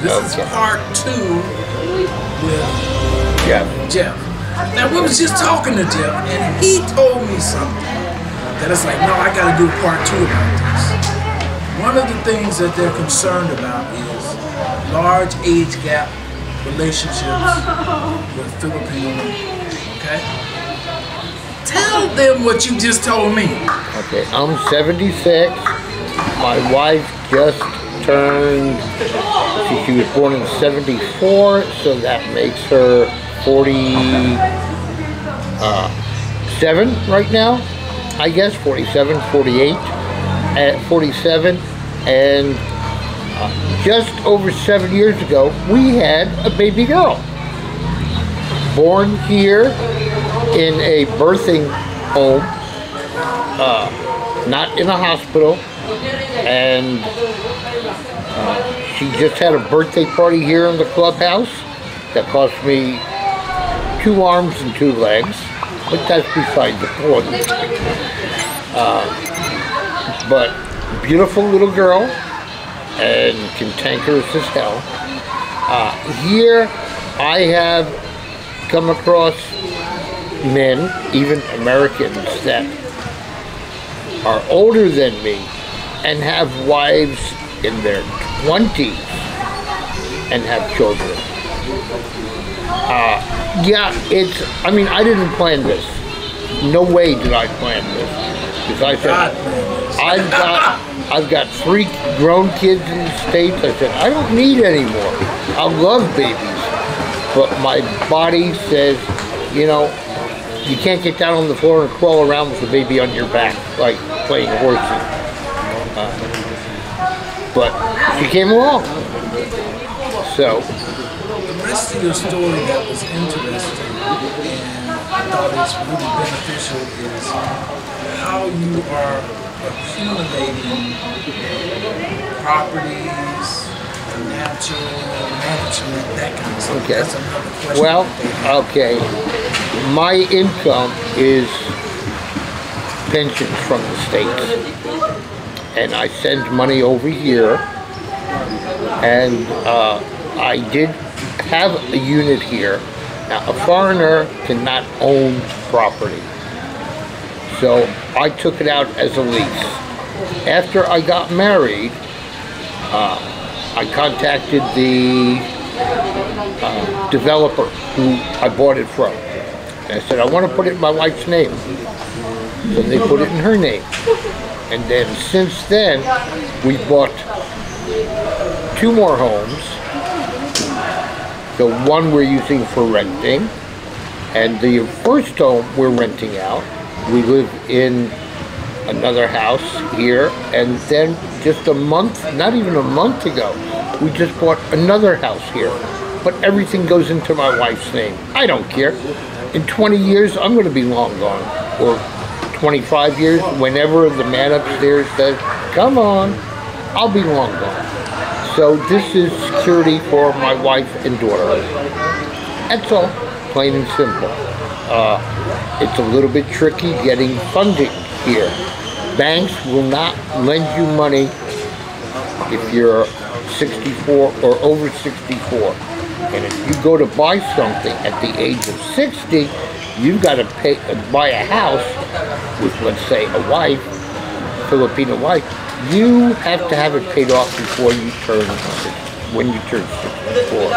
This is part 2 with Jeff. Now we was just talking to Jeff, and he told me something that it's like, no, I got to do part 2 about this. One of the things that they're concerned about is large age gap relationships with Filipino women. Okay? Tell them what you just told me. Okay, I'm 76. My wife just turned, she was born in 74, so that makes her 47 right now, I guess, 47, 48, at 47, and just over 7 years ago, we had a baby girl, born here in a birthing home, not in a hospital, and she just had a birthday party here in the clubhouse that cost me 2 arms and 2 legs, but that's beside the point. But beautiful little girl and cantankerous as hell. Here I have come across men, even Americans, that are older than me and have wives in their 20s and have children. Yeah, I mean, I didn't plan this. No way did I plan this. Because I said, I've got 3 grown kids in the States. I said, I don't need any more. I love babies. But my body says, you know, you can't get down on the floor and crawl around with a baby on your back, like playing horsey. But she came along. So. The rest of your story that was interesting and I thought it's really beneficial is how you are accumulating properties, financial management, that kind of stuff. Okay. That's another question. Well, okay. My income is pensions from the States. And I send money over here. And I did have a unit here. Now, a foreigner cannot own property. So I took it out as a lease. After I got married, I contacted the developer who I bought it from. And I said, I want to put it in my wife's name. So they put it in her name. And then since then, we bought 2 more homes. The one we're using for renting, and the first home we're renting out. We live in another house here, and then just a month, not even a month ago, we just bought another house here. But everything goes into my wife's name. I don't care. In 20 years, I'm going to be long gone, or 25 years, whenever the man upstairs says, come on, I'll be long gone. So this is security for my wife and daughter. That's all, plain and simple. It's a little bit tricky getting funding here. Banks will not lend you money if you're 64 or over 64. And if you go to buy something at the age of 60, you've got to buy a house with, let's say, a wife, Filipino wife. You have to have it paid off before you turn, when you turn 64.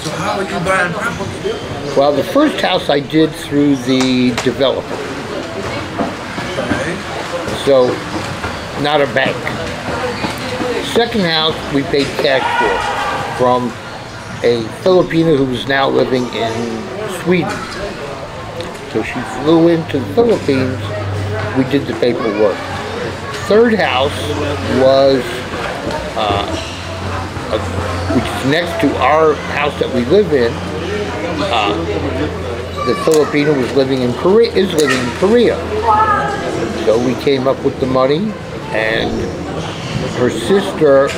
So how are you buying property? Well, the first house I did through the developer. Okay. So, not a bank. Second house we paid cash for from a Filipino who is now living in Sweden. So she flew into the Philippines. We did the paperwork. Third house was, which is next to our house that we live in. The Filipino was living in Korea, is living in Korea. So we came up with the money, and her sister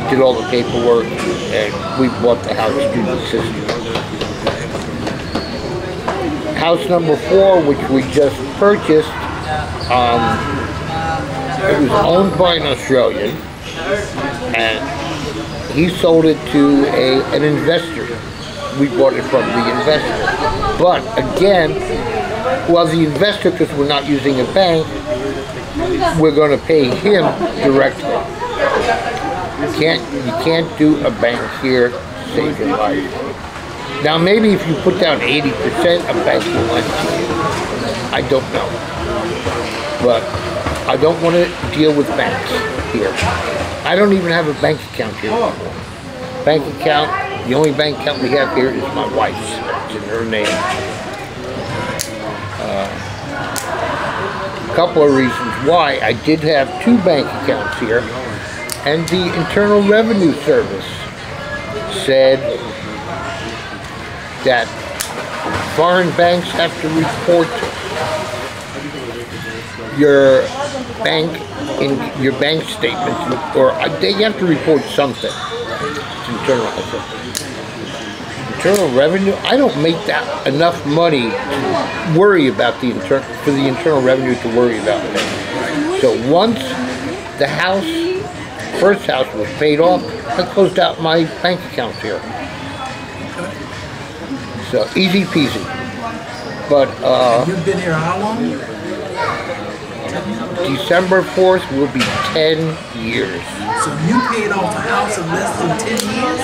did all the paperwork, and we bought the house through the sister. House number 4, which we just purchased, it was owned by an Australian, and he sold it to an investor. We bought it from the investor. But again, well, the investor, because we're not using a bank, we're going to pay him directly. You can't do a bank here to save your life. Now maybe if you put down 80%, a bank will lend to you. I don't know. But I don't want to deal with banks here. I don't even have a bank account here anymore. Bank account, the only bank account we have here is my wife's. It's in her name. A couple of reasons why. I did have 2 bank accounts here, and the Internal Revenue Service said that foreign banks have to report your bank statements, or they have to report something. Internal revenue. I don't make that enough money to worry about for the internal revenue to worry about it. So once the first house was paid off, I closed out my bank accounts here. So easy peasy. But you've been here how long? December 4th will be 10 years. So you paid off a house in less than 10 years?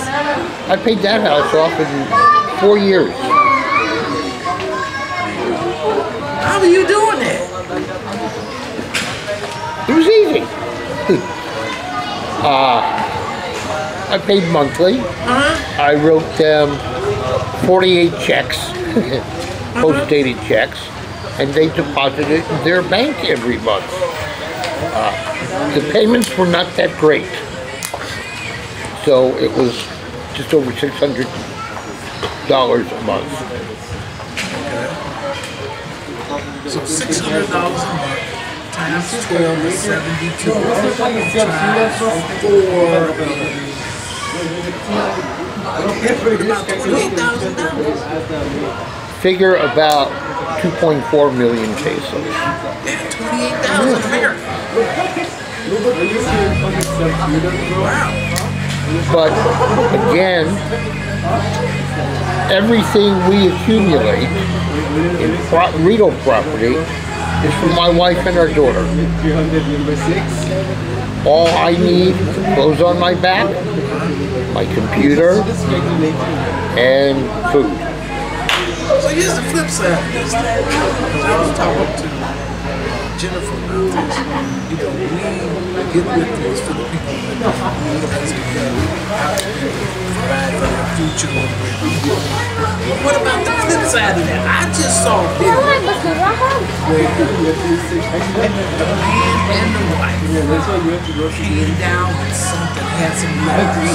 I paid that house off in 4 years. How are you doing that? It was easy. I paid monthly. I wrote them 48 checks, post-dated checks, and they deposited it in their bank every month. The payments were not that great, so it was just over $600 a month. So $600 a month times 12 is 72 times 4 about $28,000. Figure about 2.4 million pesos. Yeah, 28,000 American. Wow. But again, everything we accumulate in rental property is for my wife and our daughter. All I need is clothes on my back, my computer, and food. So here's the flip side of this thing. I was talking to Jennifer about this. You know, we get with this for the people that realize we have to provide for their future. But what about the flip side of that? I just saw a video where the man and the wife came down with something, had some nerves.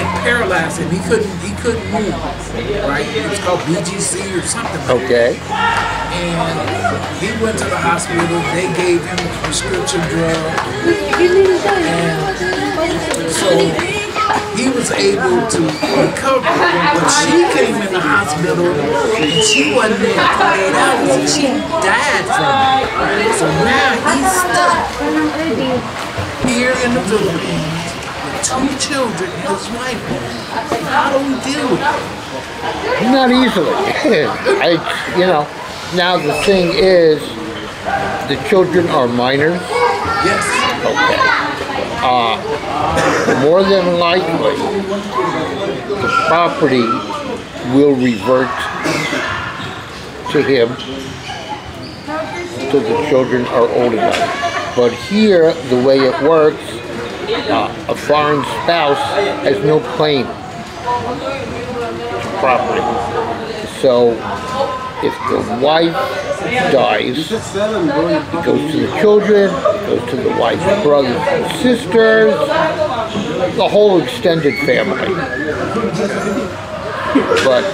It paralyzed him. He couldn't move. Right? It was called BGC or something like Okay. that. And he went to the hospital. They gave him a prescription drug. And so he was able to recover. But she came in the hospital and she wasn't there 48 hours and she died from it. So now he's stuck here in the Philippines with 2 children and his wife. How do we deal with it? Not easily. Now the thing is, the children are minors. Yes. Okay. More than likely, the property will revert to him until the children are old enough. But here, the way it works, a foreign spouse has no claim to property. So if the wife dies, it goes to the children, it goes to the wife's brothers and sisters, the whole extended family. But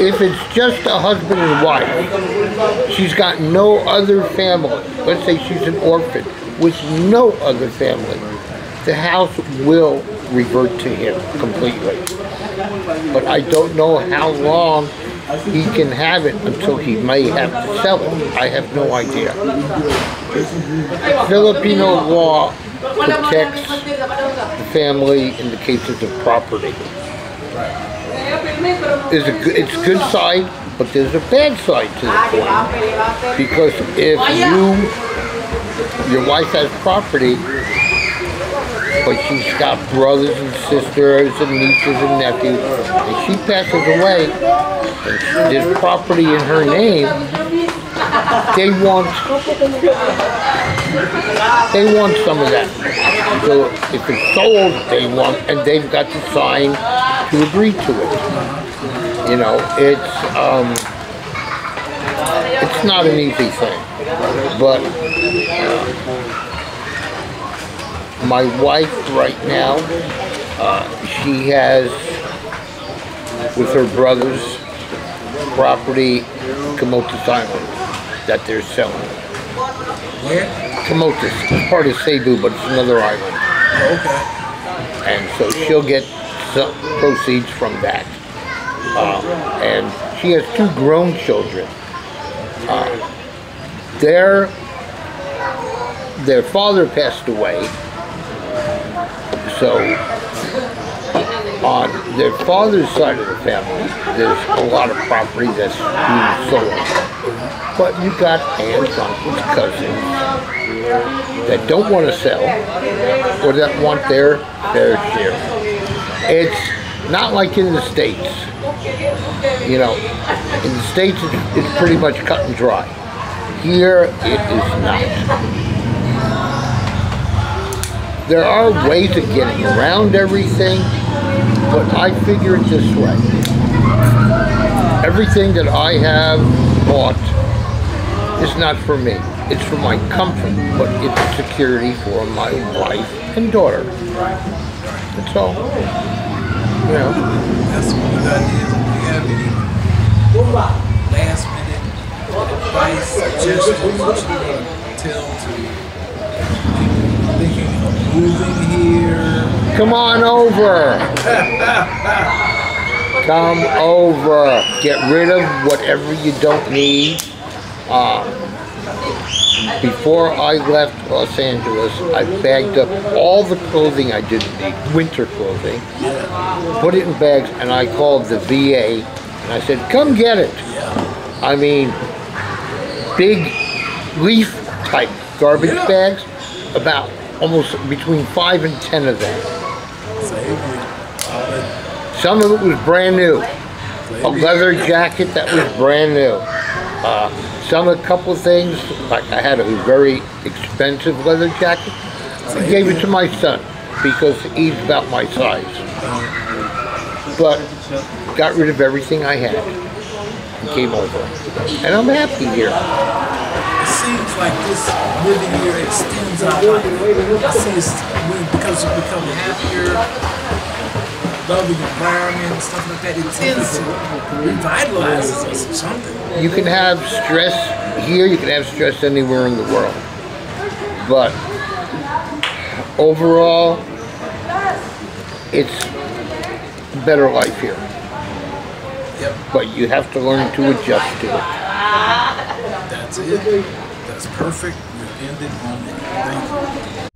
if it's just a husband and wife, she's got no other family. Let's say she's an orphan with no other family. The house will revert to him completely. But I don't know how long he can have it until he may have to sell it. I have no idea. Filipino law protects the family in the cases of property. It's good side, but there's a bad side to the coin. Because if your wife has property, but she's got brothers and sisters and nieces and nephews, and she passes away, and there's property in her name, they want some of that. So if it's sold, they want, and they've got to sign to agree to it. You know, it's not an easy thing, but my wife right now, she has, with her brothers, property Camotes Island that they're selling. Where? Camotes, it's part of Cebu, but it's another island. Oh, okay. And so she'll get some proceeds from that. And she has 2 grown children. Their father passed away. So, on their father's side of the family, there's a lot of property that's being sold. But you got aunts, uncles, cousins that don't want to sell or that want their fair share. It's not like in the States. You know, in the States it's pretty much cut and dry. Here it is not. There are ways of getting around everything, but I figure it this way. Everything that I have bought is not for me. It's for my comfort, but it's security for my wife and daughter. That's all. You know. That's one of the ideas. Do you have any last minute advice, suggestions that you want to tell to people thinking of moving here? Come on over. Come over. Get rid of whatever you don't need. Before I left Los Angeles, I bagged up all the clothing I didn't need, winter clothing, put it in bags, and I called the VA, and I said, come get it. I mean, big leaf type garbage bags, about almost between 5 and 10 of them. Some of it was brand new. A leather jacket that was brand new. A couple of things, like I had a very expensive leather jacket. I gave it to my son because he's about my size. But got rid of everything I had and came over. And I'm happy here. It seems like this living here extends our life. I see because we become happier, loving environment, stuff like that. It tends to revitalize us or something. You can have stress here, you can have stress anywhere in the world. But overall, it's a better life here. Yep. But you have to learn to adjust to it. That's it. That's perfect. We've ended on it. Thank you.